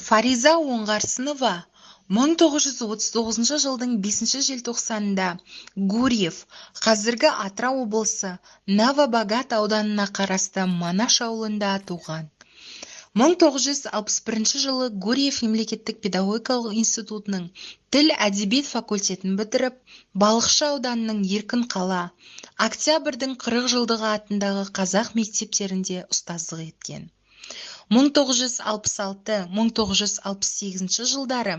Фариза Оңғарсынова 1939 жылдың 5 желтоқсанында Гурьев, қазіргі Атырау облысы, Новобогат ауданына қарасты Манаш ауылында туған. 1961 жылы Гурьев мемлекеттік педагогикалық институтының тіл әдебиет факультетін бітіріп, Балықшы ауданының Еркін қала, Октябрьдің 40 жылдығы атындағы қазақ мектептерінде ұстаздық еткен. 1966-1968 жылдары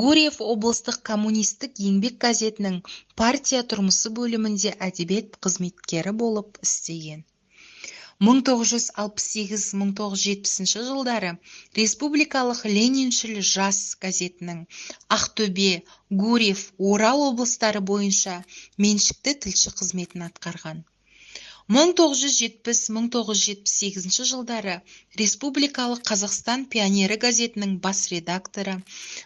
Гурьев облыстық коммунистік еңбек газетінің партия тұрмысы бөлімінде әдебиет қызметкері болып істеген. 1968-1970 жылдары Республикалық Лениншіл жас газетінің Ақтөбе, Гурьев, Орал облыстары бойынша меншікті тілші қызметін атқарған. 1970-1978 жылдары Республикалық Қазақстан пионері газетінің бас редакторы,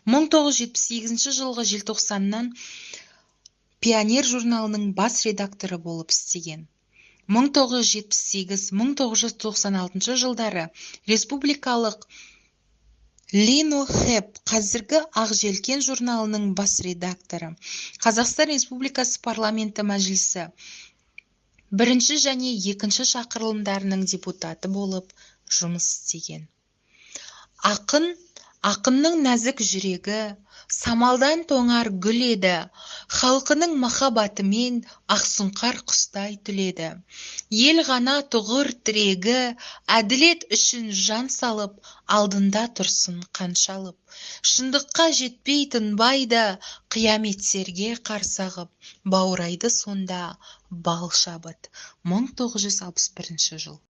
1978 жылғы желтоқсаннан Пионер журналының бас редакторы болып істеген. 1978-1996 жылдары Республикалық Лино-Хэп, қазіргі Ақжелкен журналының бас редакторы, Қазақстан Республикасы парламенті мәжілісі бірінші және екінші шақырылымдарының депутаты болып жұмыс істеген. Ақынның нәзік жүрегі, самалдан тоңар гүл еді, халқының махаббатымен ақсұңқар құстай түледі. Ел ғана тұғыр тірегі, әділет үшін жан салып, алдында тұрсын қаншалып. Шындыққа жетпей тынбайды, қияметтерге қарсағып, баурайды сонда бал шабыт. 1961 жыл.